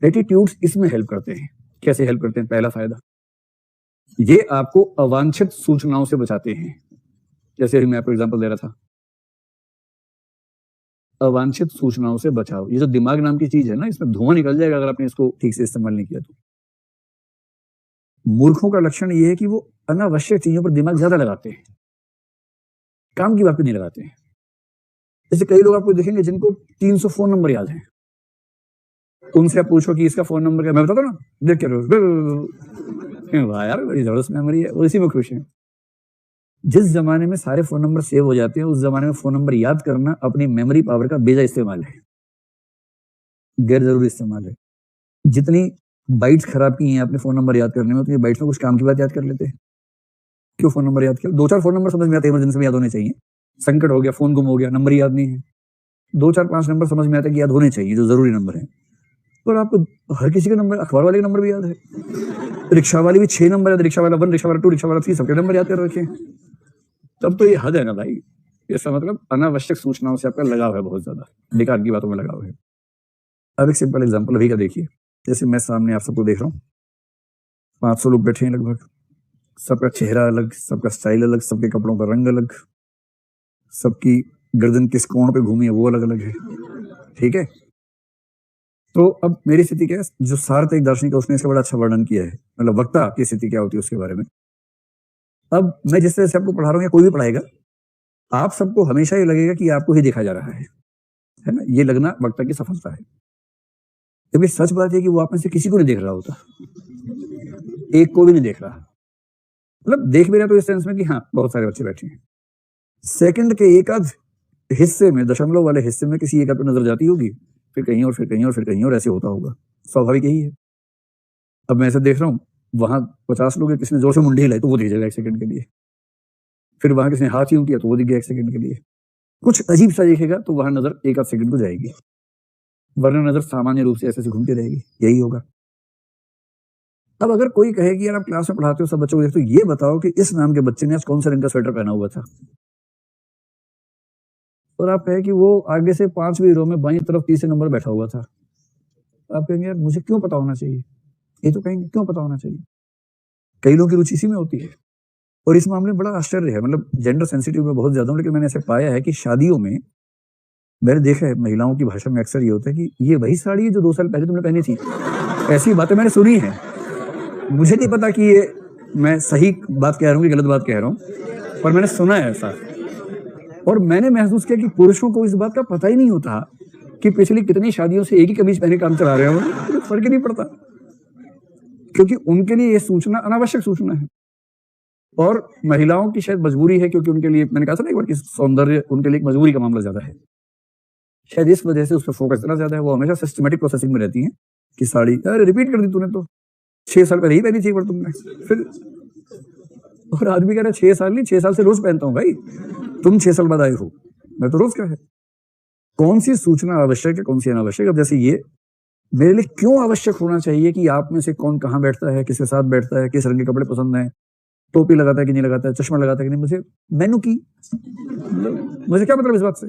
Attitudes इसमें help करते हैं। कैसे हेल्प करते हैं? पहला फायदा, ये आपको अवांछित सूचनाओं से बचाते हैं। जैसे अभी मैं आपको एग्जांपल दे रहा था, अवांछित सूचनाओं से बचाओ। ये जो दिमाग नाम की चीज है ना, इसमें धुआं निकल जाएगा अगर आपने इसको ठीक से इस्तेमाल नहीं किया तो। मूर्खों का लक्षण ये है कि वो अनावश्यक चीजों पर दिमाग ज्यादा लगाते हैं, काम की बात पे नहीं लगाते हैं। जैसे कई लोग आपको देखेंगे जिनको 300 फोन नंबर याद है, उनसे आप पूछो कि इसका फोन नंबर क्या, मैं बताता हूँ ना, देख के वाह यार बड़ी जबरदस्त मेमोरी है, वो इसी में खुश है। जिस जमाने में सारे फोन नंबर सेव हो जाते हैं, उस जमाने में फोन नंबर याद करना अपनी मेमोरी पावर का बेजा इस्तेमाल है, गैर जरूरी इस्तेमाल है। जितनी बाइट्स खराब की हैं अपने फोन नंबर याद करने में, उतनी बाइट्स में कुछ काम की बात याद कर लेते हैं। क्यों फोन नंबर याद किया? 2-4 फोन नंबर समझ में आते हैं, इमरजेंसी में याद होने चाहिए। संकट हो गया, फोन गुम हो गया, नंबर याद नहीं है, 2-4-5 नंबर समझ में आते हैं कि याद होने चाहिए, जो जरूरी नंबर है। और आपको हर किसी का नंबर, अखबार वाले का नंबर भी याद है, रिक्शा वाली भी 6 नंबर याद, रिक्शा वाला 1, रिक्शा वाला 2, रिक्शा वाला 3, सबके नंबर याद कर रखे हैं। तब तो ये हद है ना भाई। इसका मतलब अनावश्यक सूचनाओं से आपका लगाव है, बहुत ज्यादा बेकार की बातों में लगाव है। अब एक सिंपल एग्जांपल अभी का देखिए। जैसे मैं सामने आप सबको देख रहा हूँ, 500 लोग बैठे हैं लगभग, सबका चेहरा अलग, सबका स्टाइल अलग, सबके कपड़ों का रंग अलग, सबकी गर्दन किस कोण पे घूमी है वो अलग अलग है, ठीक है। तो अब मेरी स्थिति क्या है? जो सार्वत्रिक दार्शनिक है उसने इसका बड़ा अच्छा वर्णन किया है, मतलब वक्ता की स्थिति क्या होती है उसके बारे में। अब मैं जिस तरह से आपको पढ़ा रहा हूँ या कोई भी पढ़ाएगा, आप सबको हमेशा ये लगेगा कि आपको ही देखा जा रहा है ना। ये लगना वक्ता की सफलता है। क्योंकि सच बात है कि वो आप में से किसी को नहीं देख रहा होता, एक को भी नहीं देख रहा, मतलब देख भी रहा तो इस सेंस में कि हाँ बहुत सारे बच्चे बैठे हैं। सेकंड के एक आध हिस्से में, दशमलव वाले हिस्से में किसी एक आध पे नजर जाती होगी, फिर कहीं और, फिर कहीं और, फिर कहीं और, ऐसे होता होगा। स्वाभाविक यही है। अब मैं ऐसे देख रहा हूँ, वहां 50 लोग हैं, किसी ने जोर से मुंडी हिलाई तो वो दिख जाएगा 1 सेकंड के लिए, फिर वहां किसी ने हाथ यूं किया तो वो दिख गया 1 सेकंड के लिए। कुछ अजीब सा दिखेगा तो वहां नजर 1 आध सेकंड को जाएगी, वरना नजर सामान्य रूप से ऐसे घूमती रहेगी। यही होगा। अब अगर कोई कहे कि यार आप क्लास में पढ़ाते हो, सब बच्चों को देखते हो, ये बताओ कि इस नाम के बच्चे ने आज कौन सा रंग का स्वेटर पहना हुआ था, और आप कहे कि वो आगे से 5वीं रो में बाईं तरफ 3 नंबर बैठा हुआ था, आप कहेंगे यार मुझे क्यों पता होना चाहिए? ये तो कहेंगे क्यों पता होना चाहिए। कई लोगों की रुचि इसी में होती है। और इस मामले में बड़ा आश्चर्य है, मतलब जेंडर सेंसिटिव में बहुत ज्यादा हूं, लेकिन मैंने ऐसे पाया है कि शादियों में मैंने देखा है, महिलाओं की भाषा में अक्सर ये होता है कि ये वही साड़ी है जो 2 साल पहले तुमने पहनी थी। ऐसी बातें मैंने सुनी है। मुझे नहीं पता कि ये मैं सही बात कह रहा हूँ कि गलत बात कह रहा हूँ, पर मैंने सुना है ऐसा। और मैंने महसूस किया कि पुरुषों को इस बात का पता ही नहीं होता कि पिछली कितनी शादियों से एक ही कमीज पहने काम चला रहे हो, फर्क ही नहीं पड़ता, क्योंकि उनके लिए यह सूचना अनावश्यक सूचना है। और महिलाओं की शायद मजबूरी है, क्योंकि उनके लिए, मैंने कहा था ना एक बार कि सौंदर्य उनके लिए एक मजबूरी का मामला ज्यादा है, शायद इस वजह से उस पर फोकस इतना ज्यादा है। वो हमेशा सिस्टमेटिक प्रोसेसिंग में रहती है कि साड़ी, अरे रिपीट कर दी तूने तो 6 साल पहले ही पहनी थी एक बार तुमने, फिर। और आदमी कह रहा है 6 साल नहीं, 6 साल से रोज पहनता हूं भाई, तुम 6 साल बाद आए हो, मैं तो रोज क्या है। कौन सी सूचना आवश्यक है, कौन सी अनावश्यक? अब जैसे ये मेरे लिए क्यों आवश्यक होना चाहिए कि आप में से कौन कहाँ बैठता है, किसके साथ बैठता है, किस रंग के कपड़े पसंद है, टोपी लगाता है कि नहीं लगाता है, चश्मा लगाता है कि नहीं, मुझे मेनू की, मुझे क्या मतलब इस बात से।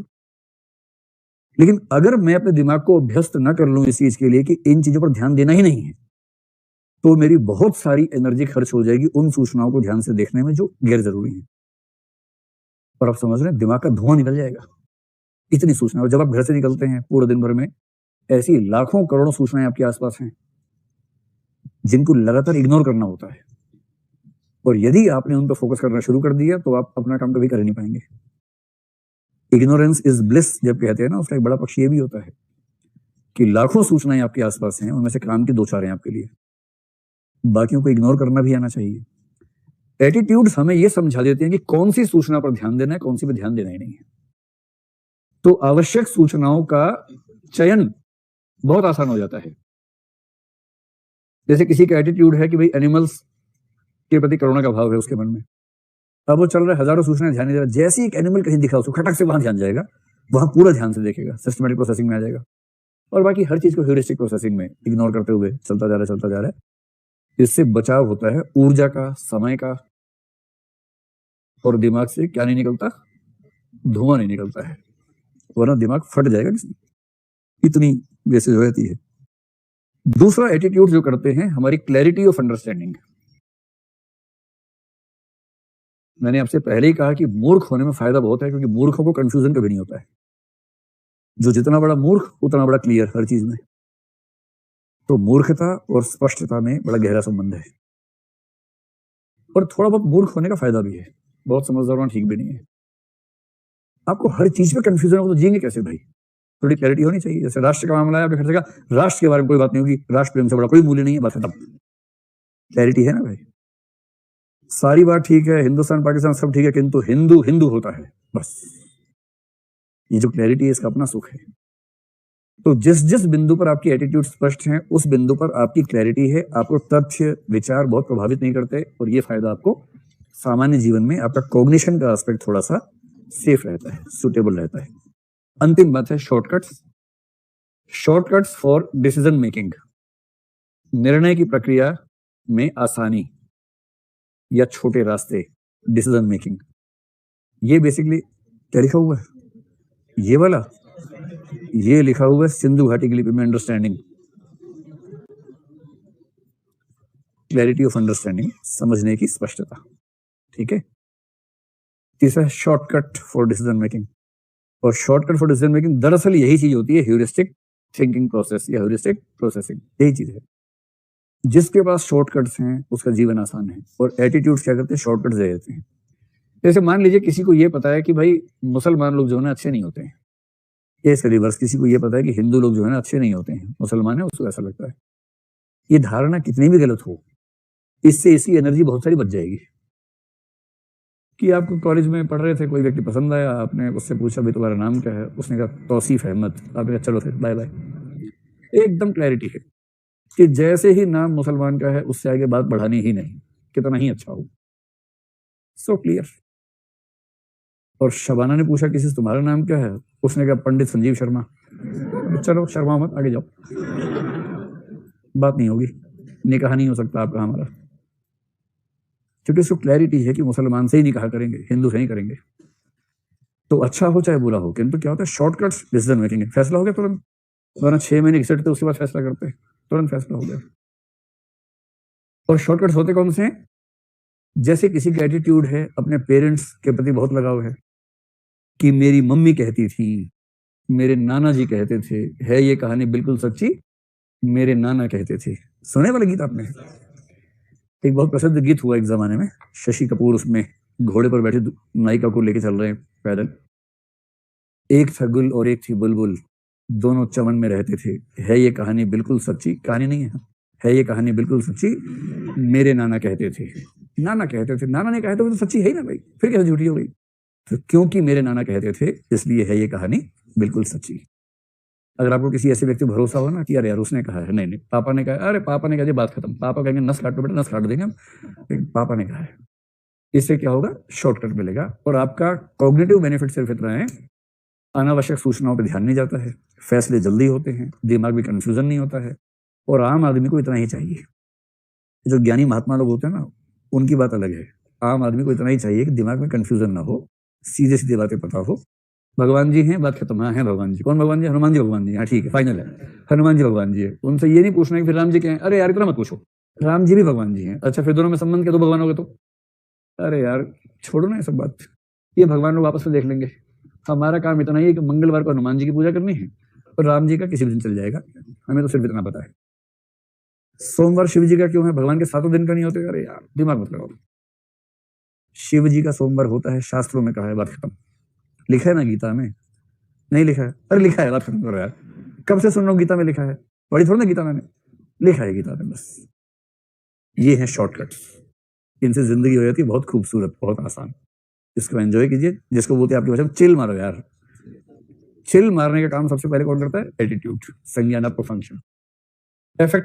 लेकिन अगर मैं अपने दिमाग को अभ्यस्त न कर लूं इस चीज के लिए कि इन चीजों पर ध्यान देना ही नहीं है, तो मेरी बहुत सारी एनर्जी खर्च हो जाएगी उन सूचनाओं को ध्यान से देखने में जो गैर जरूरी है। और आप समझ रहे हैं, दिमाग का धुआं निकल जाएगा इतनी सूचना। और जब आप घर से निकलते हैं पूरे दिन भर में ऐसी लाखों करोड़ों सूचनाएं आपके आसपास हैं जिनको लगातार इग्नोर करना होता है, और यदि आपने उन पर फोकस करना शुरू कर दिया तो आप अपना काम कभी कर नहीं पाएंगे। इग्नोरेंस इज ब्लिस जब कहते हैं ना, उसका एक बड़ा पक्ष ये भी होता है कि लाखों सूचनाएं आपके आसपास हैं, उनमें से काम की 2-4 हैं आपके लिए, बाकियों को इग्नोर करना भी आना चाहिए। एटीट्यूड्स हमें यह समझा देते हैं कि कौन सी सूचना पर ध्यान देना है, कौन सी पर ध्यान देना ही नहीं है। तो आवश्यक सूचनाओं का चयन बहुत आसान हो जाता है। जैसे किसी का एटीट्यूड है कि भाई एनिमल्स के प्रति करुणा का भाव है उसके मन में, अब वो चल रहा है, हजारों सूचनाएं ध्यान नहीं दे रहा, जैसे एक एनिमल कहीं दिखा उसको खटक से वहां ध्यान जाएगा, वहां पूरा ध्यान से देखेगा, सिस्टमेटिक प्रोसेसिंग में आ जाएगा, और बाकी हर चीज को ह्यूरिस्टिक प्रोसेसिंग में इग्नोर करते हुए चलता जा रहा है। इससे बचाव होता है ऊर्जा का, समय का, और दिमाग से क्या नहीं निकलता, धुआं नहीं निकलता है, वरना दिमाग फट जाएगा किसी, इतनी वेस्टेज हो जाती है। दूसरा एटीट्यूड जो करते हैं हमारी क्लैरिटी ऑफ अंडरस्टैंडिंग। मैंने आपसे पहले ही कहा कि मूर्ख होने में फायदा बहुत है, क्योंकि मूर्खों को कंफ्यूजन कभी नहीं होता है। जो जितना बड़ा मूर्ख उतना बड़ा क्लियर हर चीज में। तो मूर्खता और स्पष्टता में बड़ा गहरा संबंध है। और थोड़ा बहुत मूर्ख होने का फायदा भी है, बहुत समझदार होना ठीक भी नहीं है। आपको हर चीज में कंफ्यूजन हो तो जिएंगे कैसे भाई? थोड़ी क्लैरिटी होनी चाहिए। जैसे राष्ट्र का मामला है, आपने फिर से कहा राष्ट्र के बारे में कोई बात नहीं होगी, राष्ट्र प्रेम से बड़ा कोई मूल्य नहीं है, बात खत्म। क्लैरिटी है ना भाई? सारी बात ठीक है, हिंदुस्तान पाकिस्तान सब ठीक है, किंतु हिंदू हिंदू होता है, बस। ये जो क्लैरिटी है इसका अपना सुख है। तो जिस जिस बिंदु पर आपकी एटीट्यूड स्पष्ट है उस बिंदु पर आपकी क्लैरिटी है, आपको तथ्य विचार बहुत प्रभावित नहीं करते, और ये फायदा आपको सामान्य जीवन में आपका कॉग्निशन का एस्पेक्ट थोड़ा सा सेफ रहता है, सुटेबल रहता है। अंतिम बात है shortcuts. Shortcuts for decision making, निर्णय की प्रक्रिया में आसानी या छोटे रास्ते, डिसीजन मेकिंग। ये बेसिकली क्या लिखा हुआ है? ये वाला, ये लिखा हुआ है सिंधु घाटी की लिपि में, अंडरस्टैंडिंग, क्लैरिटी ऑफ अंडरस्टैंडिंग, समझने की स्पष्टता। ठीक है। तीसरा शॉर्टकट फॉर डिसीजन मेकिंग। और शॉर्टकट फॉर डिसीजन मेकिंग दरअसल यही चीज होती है, ह्यूरिस्टिक थिंकिंग प्रोसेस या ह्यूरिस्टिक प्रोसेसिंग। यही चीज है। जिसके पास शॉर्टकट्स हैं उसका जीवन आसान है, और एटीट्यूड क्या करते हैं? शॉर्टकट्स दे देते हैं। जैसे मान लीजिए किसी को ये पता है कि भाई मुसलमान लोग जो है ना अच्छे नहीं होते हैं, इसका रिवर्स, किसी को ये पता है कि हिंदू लोग जो है ना अच्छे नहीं होते हैं, मुसलमान है, उसको ऐसा लगता है। ये धारणा कितनी भी गलत हो, इससे इसकी एनर्जी बहुत सारी बच जाएगी। कि आपको कॉलेज में पढ़ रहे थे, कोई व्यक्ति पसंद आया, आपने उससे पूछा भाई तुम्हारा नाम क्या है, उसने कहा तौसीफ अहमद, आपने कहा चलो फिर बाय बाय। एकदम क्लैरिटी है कि जैसे ही नाम मुसलमान का है उससे आगे बात बढ़ानी ही नहीं, कितना ही अच्छा हो। So clear. और शबाना ने पूछा किसी से तुम्हारा नाम क्या है, उसने कहा पंडित संजीव शर्मा। चलो शर्मा मत, आगे जाओ, बात नहीं होगी, निकाह नहीं हो सकता आपका हमारा, क्योंकि उसको क्लैरिटी है कि मुसलमान से ही निकाह करेंगे, हिंदू से नहीं करेंगे। तो अच्छा हो चाहे बुरा हो, किंतु क्या होता है? शॉर्टकट्स डिसीजन मेकिंग है। फैसला हो गया तुरंत, वरना 6 महीने घिसटते उसके बाद फैसला करते, तुरंत फैसला हो गया। और शॉर्टकट्स होते कौन से हैं? जैसे किसी का एटीट्यूड है, अपने पेरेंट्स के प्रति बहुत लगाव है, कि मेरी मम्मी कहती थी, मेरे नाना जी कहते थे, है ये कहानी बिल्कुल सच्ची, मेरे नाना कहते थे। सुने वाला गीत आपने? एक बहुत प्रसिद्ध गीत हुआ एक जमाने में, शशि कपूर उसमें घोड़े पर बैठे नायिका को लेके चल रहे हैं पैदल। एक था गुल और एक थी बुलबुल, दोनों चमन में रहते थे, है ये कहानी बिल्कुल सच्ची, कहानी नहीं है ये कहानी बिल्कुल सच्ची, मेरे नाना कहते थे। नाना कहते थे, नाना ने कहा तो सच्ची है ही ना भाई, फिर कैसे झूठी हो गई? तो क्योंकि मेरे नाना कहते थे इसलिए है ये कहानी बिल्कुल सच्ची। अगर आपको किसी ऐसे व्यक्ति भरोसा हो ना कि यार उसने कहा है, नहीं पापा ने कहा, अरे पापा ने कहा, बात खत्म। पापा कहेंगे नस काटो बेटा, नस काट देंगे हम, लेकिन पापा ने कहा है। इससे क्या होगा? शॉर्टकट मिलेगा, और आपका कॉग्निटिव बेनिफिट सिर्फ इतना है, अनावश्यक सूचनाओं पर ध्यान नहीं जाता है, फैसले जल्दी होते हैं, दिमाग में कंफ्यूजन नहीं होता है। और आम आदमी को इतना ही चाहिए। जो ज्ञानी महात्मा लोग होते हैं ना, उनकी बात अलग है। आम आदमी को इतना ही चाहिए कि दिमाग में कंफ्यूजन ना हो, सीधे सीधे बातें पता हो। भगवान जी हैं, बात खत्म। हाँ है भगवान जी। कौन भगवान जी? हनुमान जी भगवान जी। हाँ ठीक है, फाइनल है, हनुमान जी भगवान जी है। उनसे ये नहीं पूछना कि फिर राम जी क्या है, अरे यार इतना मत पूछो, राम जी भी भगवान जी हैं। अच्छा फिर दोनों में संबंध क्या? दो भगवान हो गए तो? अरे यार छोड़ो ना ये सब बात, ये भगवान लोग आपस में देख लेंगे। हमारा काम इतना ही है कि मंगलवार को हनुमान जी की पूजा करनी है, और राम जी का किसी भी दिन चल जाएगा, हमें तो सिर्फ इतना पता है। सोमवार शिव जी का क्यों है? भगवान के 7 दिन का नहीं होते? अरे यार दिमाग मत लगाओ। शिव जी का सोमवार होता है, शास्त्रों में कहा है, बात खत्म। लिखा है ना गीता में? नहीं लिखा है? अरे लिखा है, बात खत्म करो यार, कब से सुन रहा हूँ गीता में लिखा है, पढ़ी थोड़ा ना गीता मैंने, लिखा है गीता में बस। ये है शॉर्टकट्स, इनसे जिंदगी हो जाती है बहुत खूबसूरत, बहुत आसान। इसको एंजॉय कीजिए, जिसको बोलते हैं आपकी भाषा में चिल मारो यार। चिल मारने का काम सबसे पहले कौन करता है? एटीट्यूड, संज्ञानात्मक फंक्शन। इफेक्ट